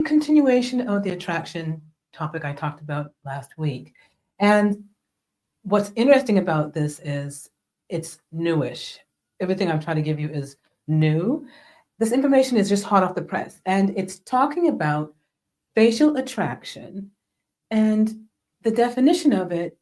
continuation of the attraction topic I talked about last week. And what's interesting about this is it's newish. Everything I'm trying to give you is new. This information is just hot off the press, and it's talking about facial attraction and the definition of it.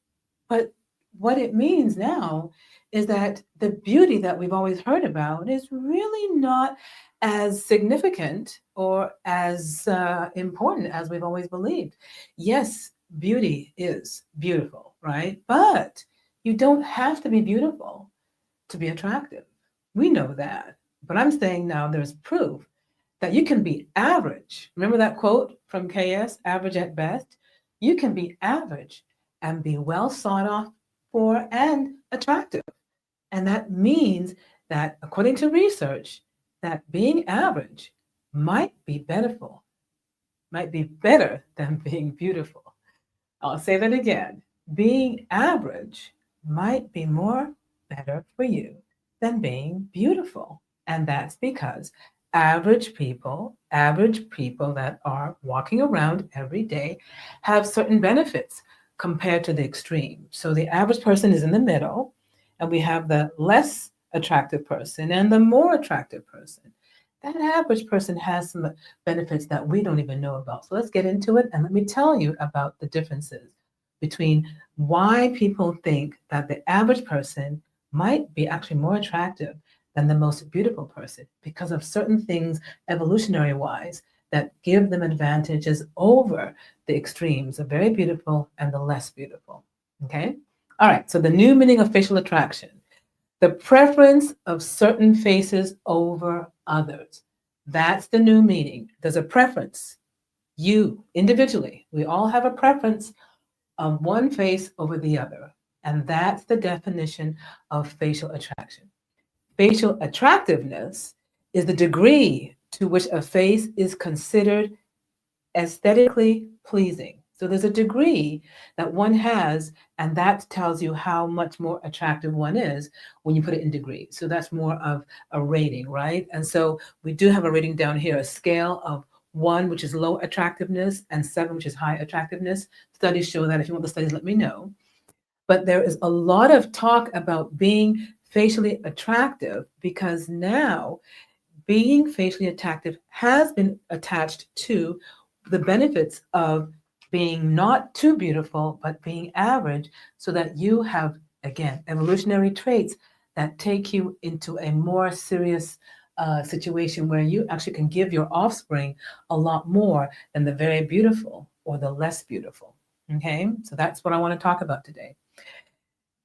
But what it means now is that the beauty that we've always heard about is really not as significant or as important as we've always believed. Yes, beauty is beautiful, right? But you don't have to be beautiful to be attractive. We know that. But I'm saying now there's proof that you can be average. Remember that quote from KS, average at best? You can be average and be well sought off for and attractive. And that means that, according to research, that being average might be beneficial, might be better than being beautiful. I'll say that again. Being average might be more better for you than being beautiful. And that's because average people that are walking around every day have certain benefits compared to the extreme. So the average person is in the middle, and we have the less attractive person and the more attractive person. That average person has some benefits that we don't even know about. So let's get into it, and let me tell you about the differences between why people think that the average person might be actually more attractive than the most beautiful person because of certain things evolutionary wise that give them advantages over the extremes, the very beautiful and the less beautiful. Okay? All right, so the new meaning of facial attraction, the preference of certain faces over others. That's the new meaning. There's a preference. You individually, we all have a preference of one face over the other. And that's the definition of facial attraction. Facial attractiveness is the degree to which a face is considered aesthetically pleasing. So there's a degree that one has, and that tells you how much more attractive one is when you put it in degrees. So that's more of a rating, right? And so we do have a rating down here, a scale of 1, which is low attractiveness, and 7, which is high attractiveness. Studies show that. If you want the studies, let me know. But there is a lot of talk about being facially attractive because now being facially attractive has been attached to the benefits of being not too beautiful, but being average, so that you have, again, evolutionary traits that take you into a more serious situation where you actually can give your offspring a lot more than the very beautiful or the less beautiful. Okay, so that's what I want to talk about today.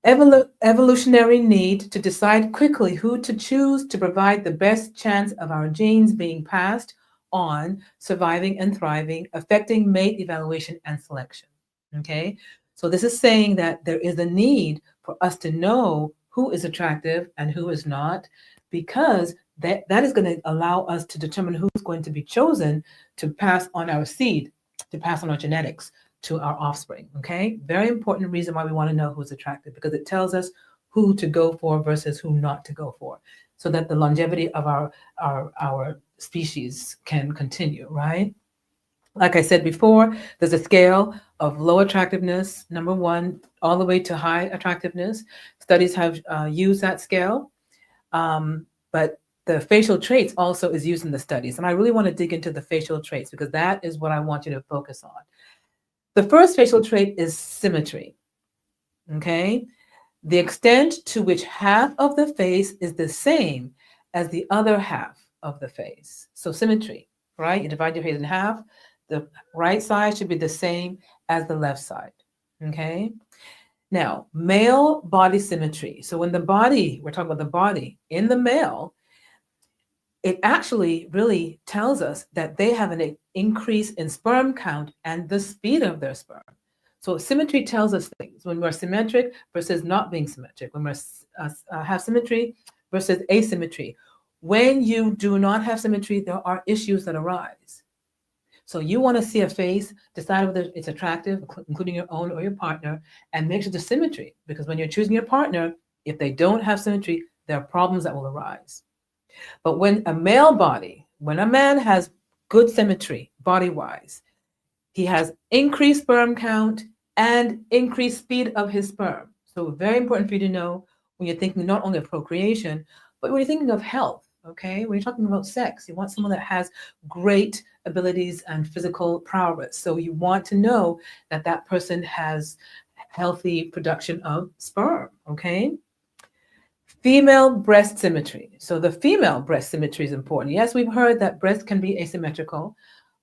Evolutionary need to decide quickly who to choose to provide the best chance of our genes being passed on, surviving and thriving, affecting mate evaluation and selection. Okay, so this is saying that there is a need for us to know who is attractive and who is not, because that is going to allow us to determine who's going to be chosen to pass on our seed, to pass on our genetics to our offspring. Okay, very important reason why we want to know who's attractive, because it tells us who to go for versus who not to go for, so that the longevity of our species can continue, right? Like I said before, there's a scale of low attractiveness, number 1, all the way to high attractiveness. Studies have used that scale, but the facial traits also is used in the studies. And I really want to dig into the facial traits because that is what I want you to focus on. The first facial trait is symmetry. Okay? The extent to which half of the face is the same as the other half of the face. So symmetry, right? You divide your face in half. The right side should be the same as the left side. Okay? Now, male body symmetry. So when the body, we're talking about the body in the male, it actually really tells us that they have an increase in sperm count and the speed of their sperm. So symmetry tells us things when we're symmetric versus not being symmetric, when we have symmetry versus asymmetry. When you do not have symmetry, there are issues that arise. So you want to see a face, decide whether it's attractive, including your own or your partner, and make sure there's symmetry. Because when you're choosing your partner, if they don't have symmetry, there are problems that will arise. But when a male body, when a man has good symmetry body-wise. He has increased sperm count and increased speed of his sperm. So very important for you to know when you're thinking not only of procreation, but when you're thinking of health, okay? When you're talking about sex, you want someone that has great abilities and physical prowess. So you want to know that that person has healthy production of sperm, okay? Female breast symmetry. So the female breast symmetry is important. Yes, we've heard that breasts can be asymmetrical,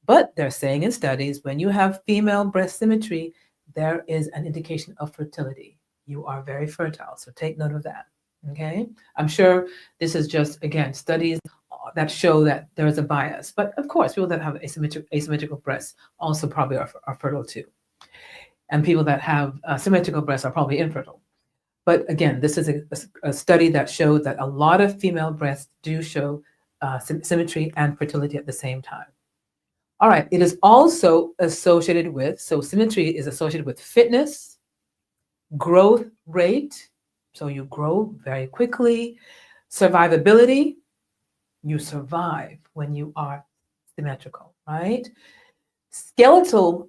but they're saying in studies when you have female breast symmetry, there is an indication of fertility. You are very fertile, so take note of that. Okay, I'm sure this is just, again, studies that show that there is a bias, but of course, people that have asymmetrical breasts also probably are fertile too, and people that have symmetrical breasts are probably infertile. But again, this is a study that showed that a lot of female breasts do show symmetry and fertility at the same time. All right, it is also associated with, so symmetry is associated with fitness, growth rate, so you grow very quickly, survivability, you survive when you are symmetrical, right? Facial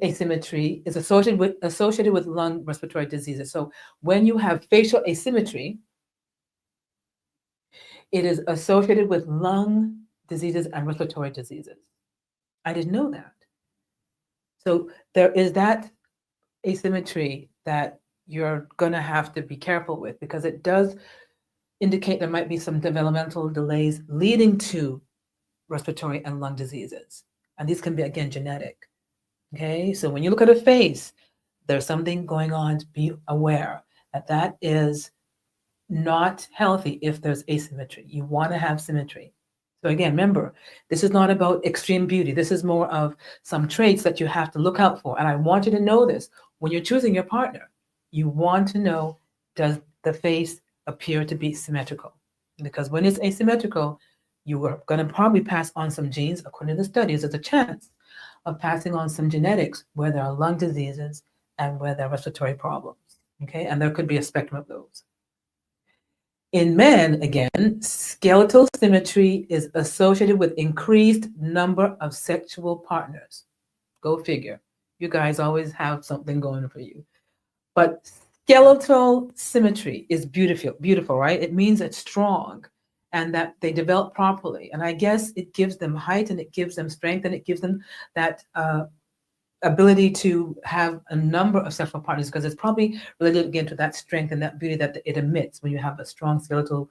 asymmetry is associated with lung respiratory diseases. So when you have facial asymmetry, it is associated with lung diseases and respiratory diseases. I didn't know that. So there is that asymmetry that you're going to have to be careful with, because it does indicate there might be some developmental delays leading to respiratory and lung diseases. And these can be, again, genetic. Okay, so when you look at a face, there's something going on. To be aware that that is not healthy if there's asymmetry. You want to have symmetry. So again, remember, this is not about extreme beauty. This is more of some traits that you have to look out for. And I want you to know this. When you're choosing your partner, you want to know, does the face appear to be symmetrical? Because when it's asymmetrical, you are going to probably pass on some genes. According to the studies, there's a chance of passing on some genetics where there are lung diseases and where there are respiratory problems. Okay, and there could be a spectrum of those. In men, again, skeletal symmetry is associated with increased number of sexual partners. Go figure. You guys always have something going for you. But skeletal symmetry is beautiful, right? It means it's strong and that they develop properly. And I guess it gives them height and it gives them strength and it gives them that ability to have a number of sexual partners, because it's probably related again to that strength and that beauty that it emits when you have a strong skeletal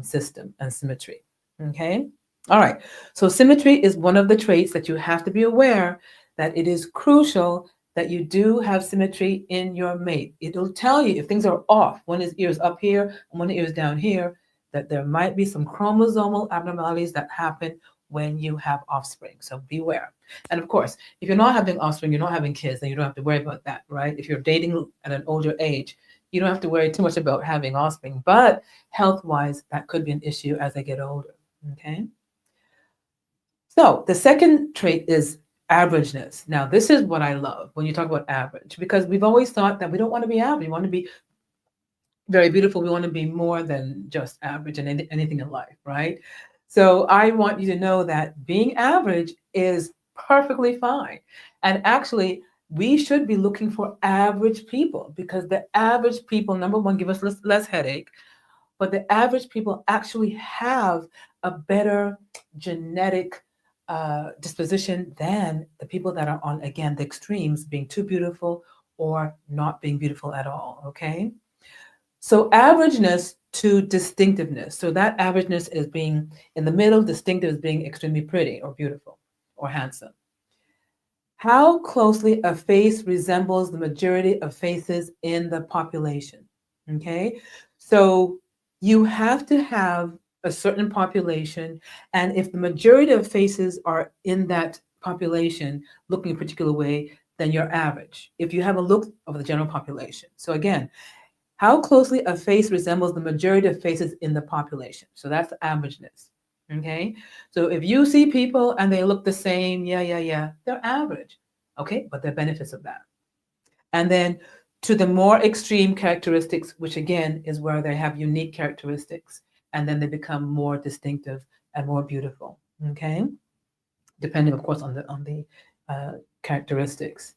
system and symmetry. Okay. All right. So symmetry is one of the traits that you have to be aware that it is crucial that you do have symmetry in your mate. It'll tell you if things are off, one is ears up here and one ear is down here, that there might be some chromosomal abnormalities that happen when you have offspring. So beware. And of course, if you're not having offspring, you're not having kids, then you don't have to worry about that, right? If you're dating at an older age, you don't have to worry too much about having offspring. But health-wise, that could be an issue as they get older, okay? So the second trait is averageness. Now, this is what I love when you talk about average, because we've always thought that we don't want to be average. We want to be very beautiful. We want to be more than just average in anything in life, right? So I want you to know that being average is perfectly fine. And actually, we should be looking for average people, because the average people, number one, give us less headache, but the average people actually have a better genetic disposition than the people that are on, again, the extremes, being too beautiful or not being beautiful at all, okay? So averageness to distinctiveness. So that averageness is being in the middle, distinctive is being extremely pretty or beautiful or handsome. How closely a face resembles the majority of faces in the population, okay? So you have to have a certain population, and if the majority of faces are in that population looking a particular way, then you're average. If you have a look of the general population. So again, how closely a face resembles the majority of faces in the population. So that's averageness, okay? So if you see people and they look the same, they're average, okay? But there are benefits of that. And then to the more extreme characteristics, which again is where they have unique characteristics, and then they become more distinctive and more beautiful. okay? Depending, of course, on the characteristics.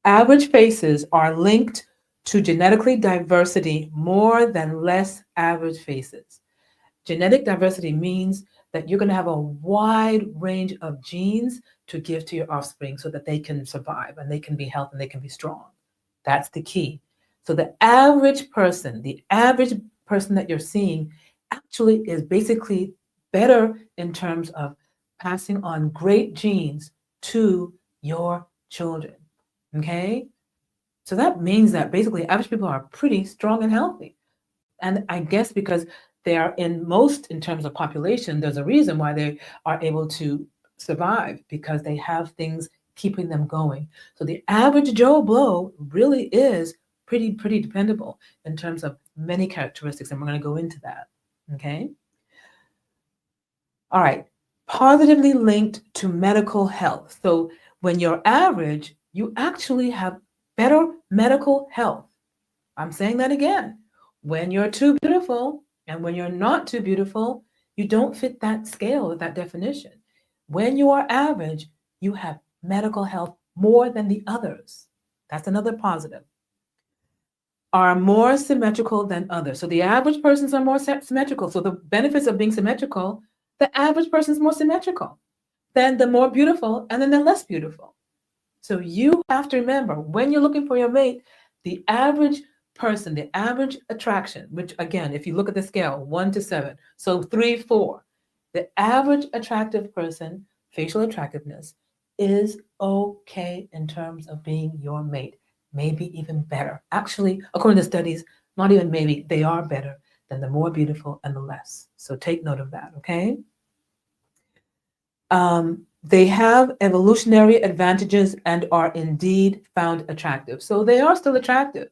Average faces are linked to genetically diversity more than less average faces. Genetic diversity means that you're going to have a wide range of genes to give to your offspring so that they can survive and they can be healthy and they can be strong. That's the key. So the average person that you're seeing actually is basically better in terms of passing on great genes to your children. Okay? So that means that basically average people are pretty strong and healthy. And I guess because they are in terms of population, there's a reason why they are able to survive, because they have things keeping them going. So the average Joe Blow really is pretty dependable in terms of many characteristics, and we're going to go into that. Okay. All right. Positively linked to medical health. So when you're average, you actually have better medical health. I'm saying that again. When you're too beautiful and when you're not too beautiful, you don't fit that scale, that definition. When you are average, you have medical health more than the others. That's another positive. Are more symmetrical than others. So the average persons are more symmetrical. So the benefits of being symmetrical, the average person is more symmetrical than the more beautiful and then the less beautiful. So you have to remember, when you're looking for your mate, the average person, the average attraction, which again, if you look at the scale, 1 to 7, so 3, 4, the average attractive person, facial attractiveness, is okay in terms of being your mate, maybe even better. Actually, according to studies, not even maybe, they are better than the more beautiful and the less. So take note of that, okay? They have evolutionary advantages and are indeed found attractive. So they are still attractive,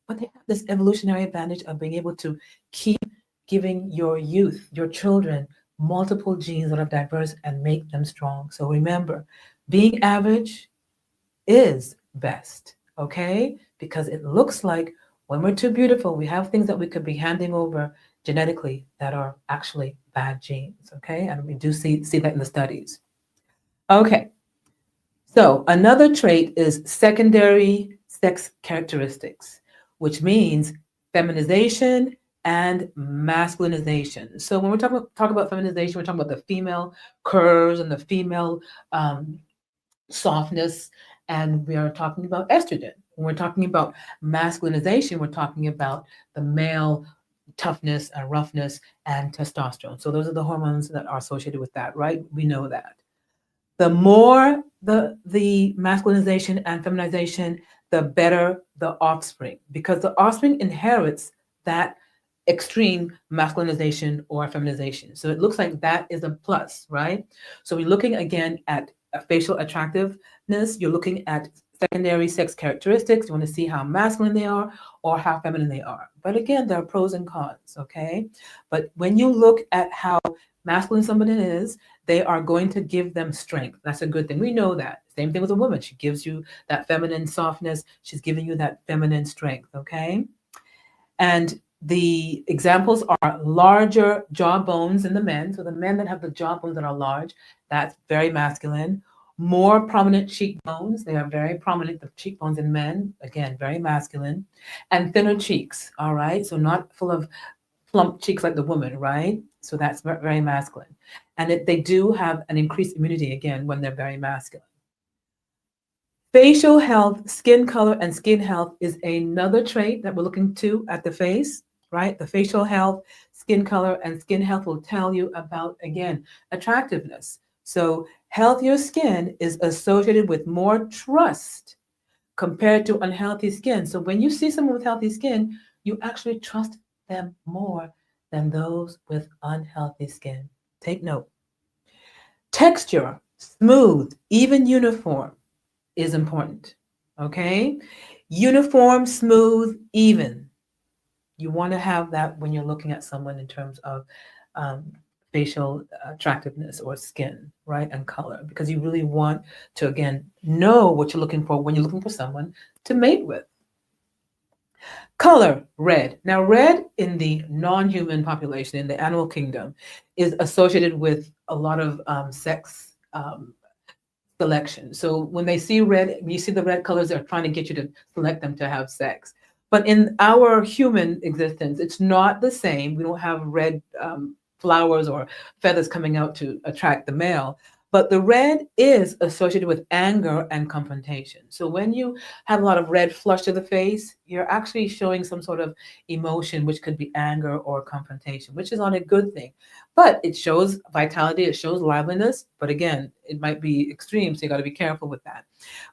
but they have this evolutionary advantage of being able to keep giving your youth, your children, multiple genes that are diverse and make them strong. So remember, being average is best, okay? Because it looks like when we're too beautiful, we have things that we could be handing over genetically that are actually bad genes, okay? And we do see that in the studies. Okay, so another trait is secondary sex characteristics, which means feminization and masculinization. So when we're talk about feminization, we're talking about the female curves and the female softness, and we are talking about estrogen. When we're talking about masculinization, we're talking about the male toughness and roughness and testosterone. So those are the hormones that are associated with that, right? We know that. The more the masculinization and feminization, the better the offspring, because the offspring inherits that extreme masculinization or feminization. So it looks like that is a plus, right? So we're looking again at facial attractiveness. You're looking at secondary sex characteristics. You want to see how masculine they are or how feminine they are. But again, there are pros and cons, okay? But when you look at how masculine somebody is, they are going to give them strength. That's a good thing. We know that. Same thing with a woman. She gives you that feminine softness. She's giving you that feminine strength, okay? And the examples are larger jaw bones in the men. So the men that have the jaw bones that are large, that's very masculine. More prominent cheekbones. They are very prominent, the cheekbones in men, again, very masculine. And thinner cheeks, all right? So not full of plump cheeks like the woman, right? So that's very masculine. And they do have an increased immunity, again, when they're very masculine. Facial health, skin color, and skin health is another trait that we're looking to at the face, right? The facial health, skin color, and skin health will tell you about, again, attractiveness. So healthier skin is associated with more trust compared to unhealthy skin. So when you see someone with healthy skin, you actually trust them more than those with unhealthy skin. Take note. Texture, smooth, even uniform is important, okay? Uniform, smooth, even. You want to have that when you're looking at someone in terms of facial attractiveness or skin, right, and color, because you really want to, again, know what you're looking for when you're looking for someone to mate with. Color, red. Now, red in the non-human population, in the animal kingdom, is associated with a lot of sex selection. So when they see red, when you see the red colors, they're trying to get you to select them to have sex. But in our human existence, it's not the same. We don't have red flowers or feathers coming out to attract the male. But the red is associated with anger and confrontation. So when you have a lot of red flush to the face, you're actually showing some sort of emotion, which could be anger or confrontation, which is not a good thing. But it shows vitality, it shows liveliness. But again, it might be extreme, so you got to be careful with that.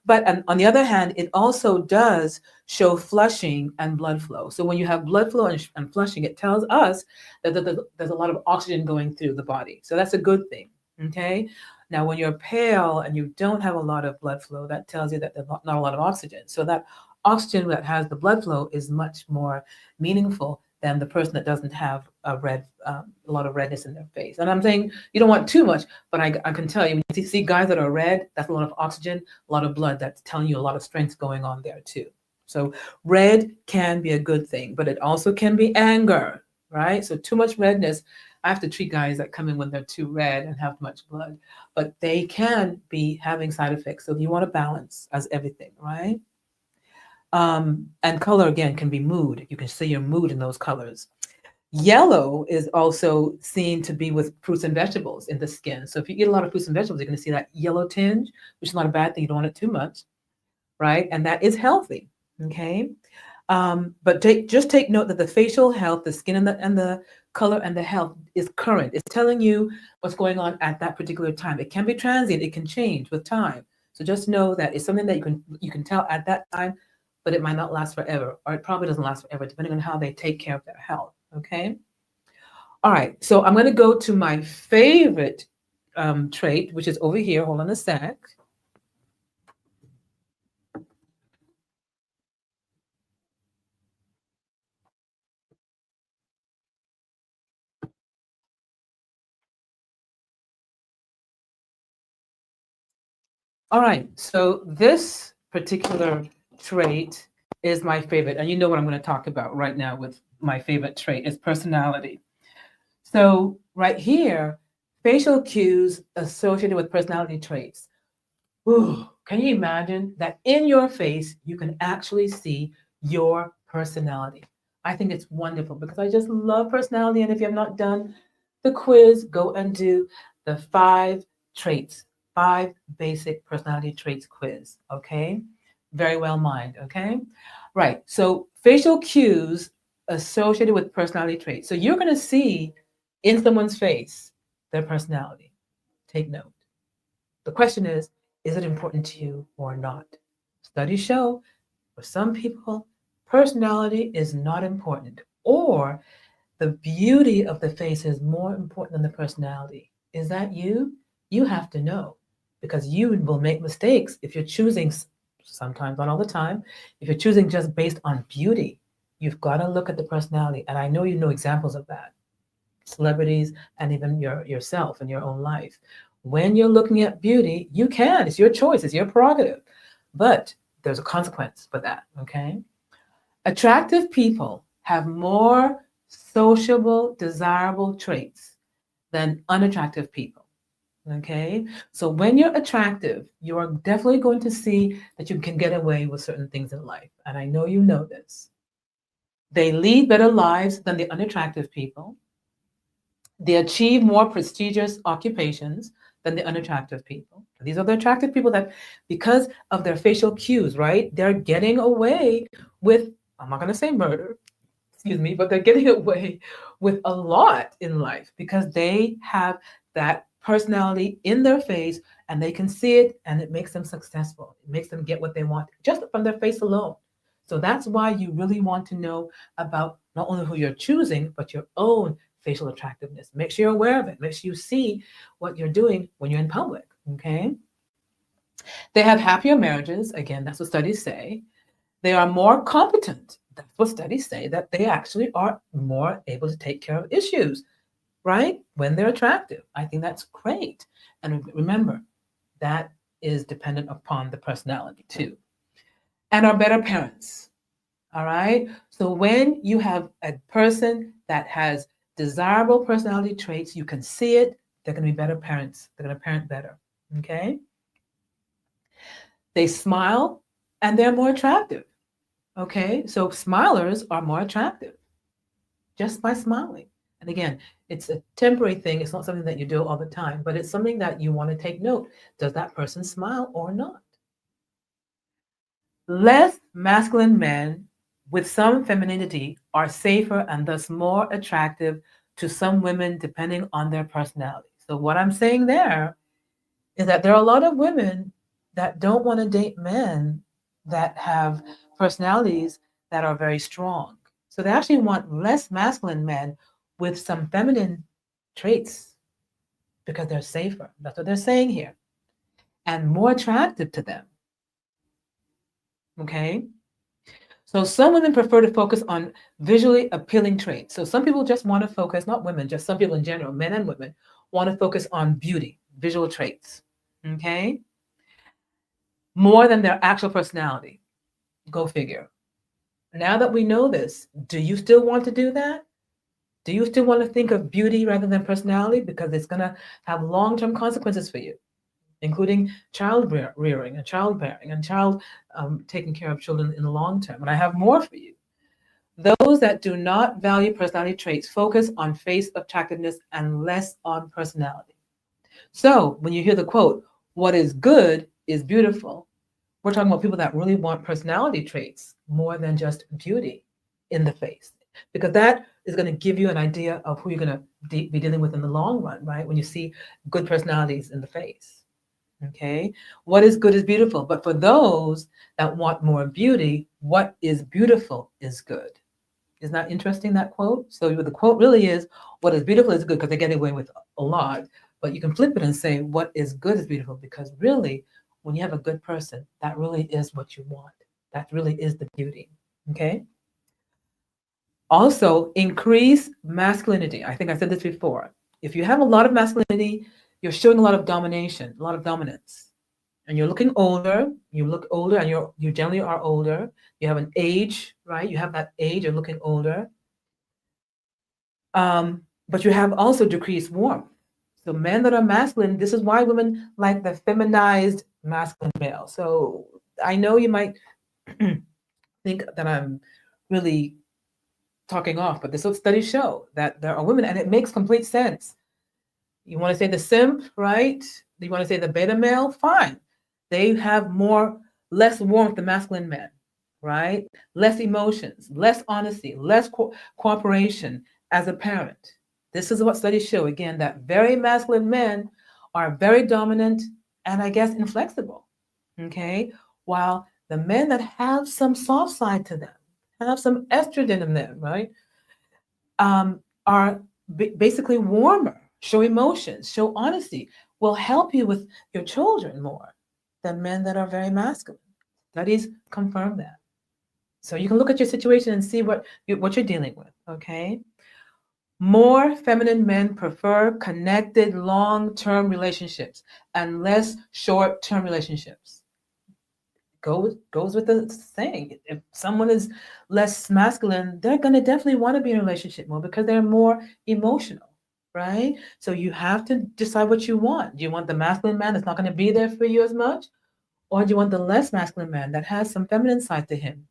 But on the other hand, it also does show flushing and blood flow. So when you have blood flow and flushing, it tells us that there's a lot of oxygen going through the body. So that's a good thing. Okay. Now, when you're pale and you don't have a lot of blood flow, that tells you that there's not a lot of oxygen. So that oxygen that has the blood flow is much more meaningful than the person that doesn't have a lot of redness in their face. And I'm saying you don't want too much, but I can tell you, when you see guys that are red, that's a lot of oxygen, a lot of blood. That's telling you a lot of strength going on there too. So red can be a good thing, but it also can be anger, right? So too much redness. I have to treat guys that come in when they're too red and have much blood, but they can be having side effects. So you want to balance as everything, right? And color, again, can be mood. You can see your mood in those colors. Yellow is also seen to be with fruits and vegetables in the skin. So if you eat a lot of fruits and vegetables, you're going to see that yellow tinge, which is not a bad thing. You don't want it too much, right? And that is healthy, okay? But just take note that the facial health, the skin and the color and the health is current. It's telling you what's going on at that particular time. It can be transient. It can change with time. So just know that it's something that you can tell at that time, but it might not last forever, or it probably doesn't last forever, depending on how they take care of their health. Okay. All right. So I'm going to go to my favorite trait, which is over here. Hold on a sec. All right. So this particular trait is my favorite. And you know what I'm going to talk about right now with my favorite trait is personality. So right here, facial cues associated with personality traits. Ooh, can you imagine that in your face, you can actually see your personality? I think it's wonderful because I just love personality. And if you have not done the quiz, go and do the 5 traits, 5 basic personality traits quiz. Okay. Very well mined. Okay. Right. So facial cues associated with personality traits. So you're going to see in someone's face their personality. Take note. The question is it important to you or not? Studies show for some people, personality is not important, or the beauty of the face is more important than the personality. Is that you? You have to know because you will make mistakes if you're choosing, sometimes, not all the time, if you're choosing just based on beauty. You've got to look at the personality. And I know you know examples of that, celebrities, and even yourself in your own life. When you're looking at beauty, you can. It's your choice. It's your prerogative. But there's a consequence for that, okay? Attractive people have more sociable, desirable traits than unattractive people, okay? So when you're attractive, you are definitely going to see that you can get away with certain things in life. And I know you know this. They lead better lives than the unattractive people. They achieve more prestigious occupations than the unattractive people. These are the attractive people that, because of their facial cues, right, they're getting away with, I'm not going to say murder, excuse me, but they're getting away with a lot in life because they have that personality in their face and they can see it and it makes them successful. It makes them get what they want just from their face alone. So that's why you really want to know about not only who you're choosing, but your own facial attractiveness. Make sure you're aware of it. Make sure you see what you're doing when you're in public. Okay. They have happier marriages. Again, that's what studies say. They are more competent. That's what studies say, that they actually are more able to take care of issues, right? When they're attractive. I think that's great. And remember, that is dependent upon the personality too. And are better parents. All right. So when you have a person that has desirable personality traits, you can see it, they're going to be better parents. They're going to parent better. Okay. They smile and they're more attractive. Okay. So smilers are more attractive just by smiling. And again, it's a temporary thing. It's not something that you do all the time, but it's something that you want to take note. Does that person smile or not? Less masculine men with some femininity are safer and thus more attractive to some women depending on their personality. So, what I'm saying there is that there are a lot of women that don't want to date men that have personalities that are very strong. So, they actually want less masculine men with some feminine traits because they're safer. That's what they're saying here, and more attractive to them. Okay. So some women prefer to focus on visually appealing traits. So some people just want to focus, not women, just some people in general, men and women, want to focus on beauty, visual traits. Okay. More than their actual personality. Go figure. Now that we know this, do you still want to do that? Do you still want to think of beauty rather than personality? Because it's going to have long term consequences for you, including child rearing and childbearing and child taking care of children in the long term. And I have more for you. Those that do not value personality traits focus on face attractiveness and less on personality. So when you hear the quote, what is good is beautiful, we're talking about people that really want personality traits more than just beauty in the face. Because that is going to give you an idea of who you're going to be dealing with in the long run, right? When you see good personalities in the face. Okay. What is good is beautiful. But for those that want more beauty, what is beautiful is good. Isn't that interesting, that quote? So the quote really is, what is beautiful is good, because they get away with a lot. But you can flip it and say, what is good is beautiful, because really, when you have a good person, that really is what you want. That really is the beauty. Okay? Also, increase masculinity. I think I said this before. If you have a lot of masculinity, you're showing a lot of domination, a lot of dominance. And you're looking older, you look older, and you generally are older. You have an age, right? You have that age, you're looking older. But you have also decreased warmth. So men that are masculine, this is why women like the feminized masculine male. So I know you might think that I'm really talking off, but this is what studies show, that there are women, and it makes complete sense. You want to say the simp, right? You want to say the beta male? Fine. They have less warmth than masculine men, right? Less emotions, less honesty, less cooperation as a parent. This is what studies show, again, that very masculine men are very dominant and, I guess, inflexible, okay? While the men that have some soft side to them, have some estrogen in them, right, are basically warmer, show emotions, show honesty, will help you with your children more than men that are very masculine. Studies confirm that. So you can look at your situation and see what you're dealing with, okay? More feminine men prefer connected long-term relationships and less short-term relationships. Goes with the saying. If someone is less masculine, they're going to definitely want to be in a relationship more because they're more emotional, right? So you have to decide what you want. Do you want the masculine man that's not going to be there for you as much? Or do you want the less masculine man that has some feminine side to him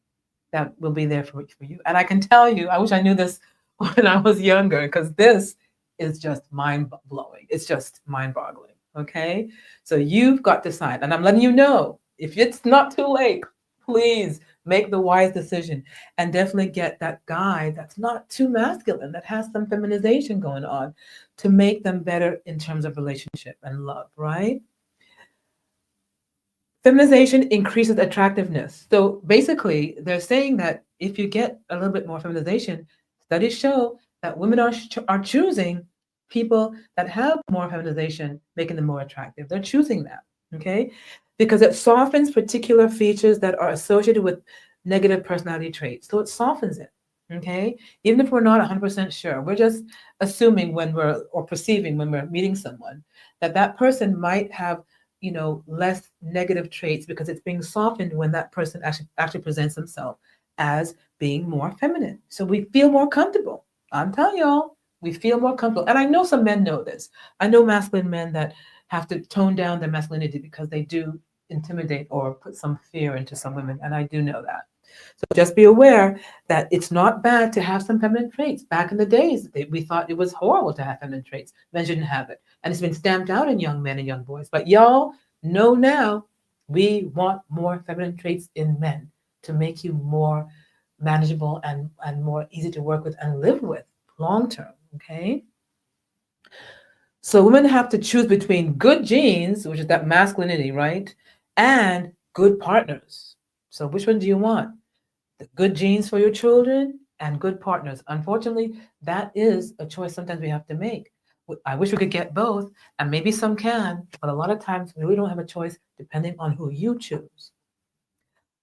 that will be there for you? And I can tell you, I wish I knew this when I was younger, because this is just mind blowing. It's just mind boggling. Okay. So you've got to decide. And I'm letting you know, if it's not too late, please make the wise decision and definitely get that guy that's not too masculine, that has some feminization going on, to make them better in terms of relationship and love, right? Feminization increases attractiveness. So basically, they're saying that if you get a little bit more feminization, studies show that women are choosing people that have more feminization, making them more attractive. They're choosing that, okay? Because it softens particular features that are associated with negative personality traits. So it softens it, okay? Even if we're not 100% sure, we're just assuming or perceiving when we're meeting someone that that person might have less negative traits because it's being softened when that person actually presents himself as being more feminine. So we feel more comfortable. I'm telling y'all, we feel more comfortable. And I know some men know this. I know masculine men that have to tone down their masculinity because they do intimidate or put some fear into some women. And I do know that. So just be aware that it's not bad to have some feminine traits. Back in the days, we thought it was horrible to have feminine traits. Men shouldn't have it. And it's been stamped out in young men and young boys. But y'all know now we want more feminine traits in men to make you more manageable and more easy to work with and live with long term. Okay. So women have to choose between good genes, which is that masculinity, right? And good partners. So which one do you want? The good genes for your children and good partners. Unfortunately, that is a choice sometimes we have to make. I wish we could get both, and maybe some can, but a lot of times we really don't have a choice depending on who you choose.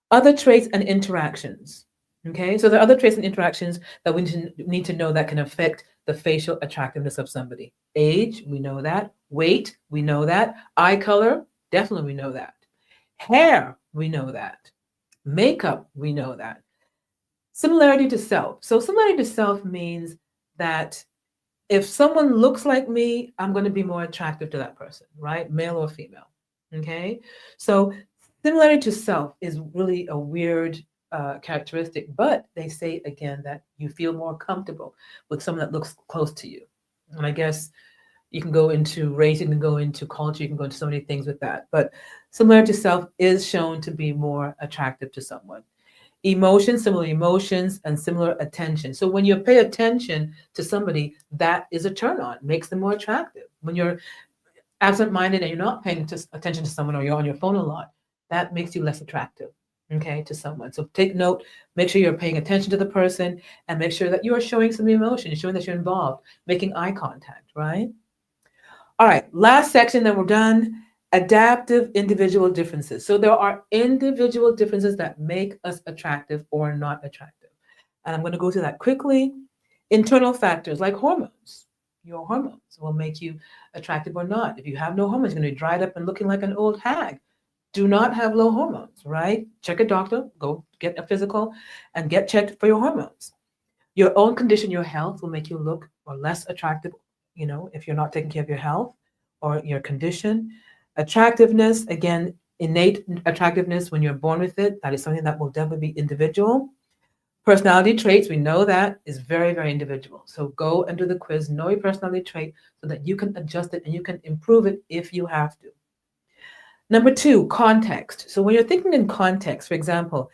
Other traits and interactions. Okay, so there are other traits and interactions that we need to know that can affect the facial attractiveness of somebody. Age, we know that. Weight, we know that. Eye color, definitely we know that. Hair, we know that. Makeup, we know that. Similarity to self. So similarity to self means that if someone looks like me, I'm going to be more attractive to that person, right? Male or female. Okay. So similarity to self is really a weird characteristic, but they say again that you feel more comfortable with someone that looks close to you. And I guess you can go into race, you can go into culture, you can go into so many things with that. But similarity to self is shown to be more attractive to someone. Emotions, similar emotions, and similar attention. So when you pay attention to somebody, that is a turn on, makes them more attractive. When you're absent-minded and you're not paying attention to someone or you're on your phone a lot, that makes you less attractive, okay, to someone. So take note, make sure you're paying attention to the person and make sure that you are showing some emotion, you're showing that you're involved, making eye contact, right? All right, last section, then we're done. Adaptive individual differences. So there are individual differences that make us attractive or not attractive. And I'm going to go through that quickly. Internal factors like hormones. Your hormones will make you attractive or not. If you have no hormones, you're going to be dried up and looking like an old hag. Do not have low hormones, right? Check a doctor, go get a physical and get checked for your hormones. Your own condition, your health will make you look or less attractive, if you're not taking care of your health or your condition. Attractiveness, again, innate attractiveness when you're born with it, that is something that will definitely be individual. Personality traits, we know that is very, very individual. So go and do the quiz, know your personality trait so that you can adjust it and you can improve it if you have to. Number 2, context. So when you're thinking in context, for example,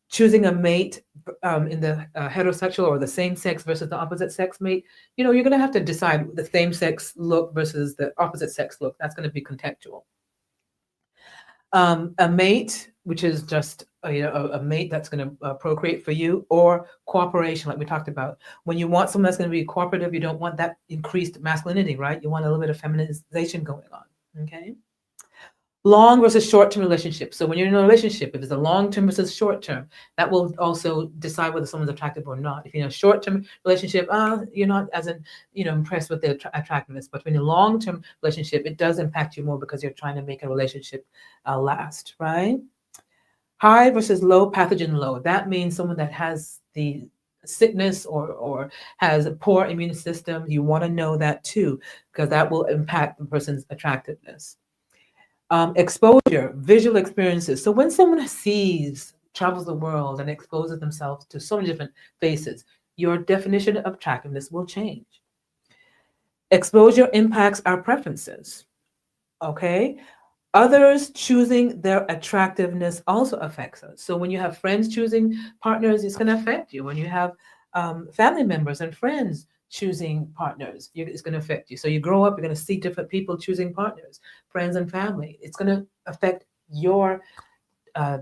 choosing a mate in the heterosexual or the same sex versus the opposite sex mate, you're going to have to decide the same sex look versus the opposite sex look. That's going to be contextual. A mate, which is just a mate that's going to procreate for you, or cooperation, like we talked about. When you want someone that's going to be cooperative, you don't want that increased masculinity, right? You want a little bit of feminization going on. Okay. Long versus short-term relationship. So when you're in a relationship, if it's a long-term versus short-term, that will also decide whether someone's attractive or not. If you're in a short-term relationship, you're not as impressed with their attractiveness. But when you're in a long-term relationship, it does impact you more because you're trying to make a relationship last, right? High versus low pathogen load. That means someone that has the sickness or has a poor immune system. You want to know that too, because that will impact the person's attractiveness. Exposure, visual experiences. So when someone travels the world and exposes themselves to so many different faces, your definition of attractiveness will change. Exposure impacts our preferences, okay? Others choosing their attractiveness also affects us. So when you have friends choosing partners, it's going to affect you. When you have family members and friends choosing partners, it's going to affect you. So you grow up, you're going to see different people choosing partners, friends and family. It's going to affect your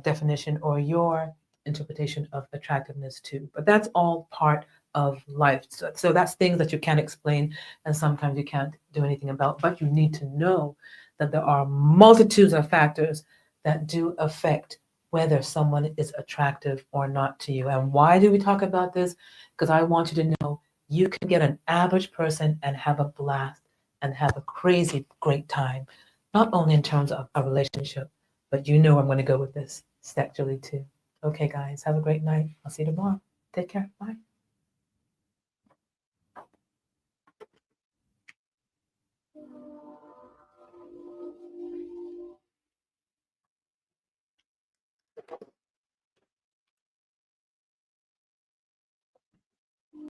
definition or your interpretation of attractiveness too. But that's all part of life. So that's things that you can't explain and sometimes you can't do anything about, but you need to know that there are multitudes of factors that do affect whether someone is attractive or not to you. And why do we talk about this? Because I want you to know you can get an average person and have a blast and have a crazy great time, not only in terms of a relationship, but I'm going to go with this sexually too. Okay, guys, have a great night. I'll see you tomorrow. Take care. Bye.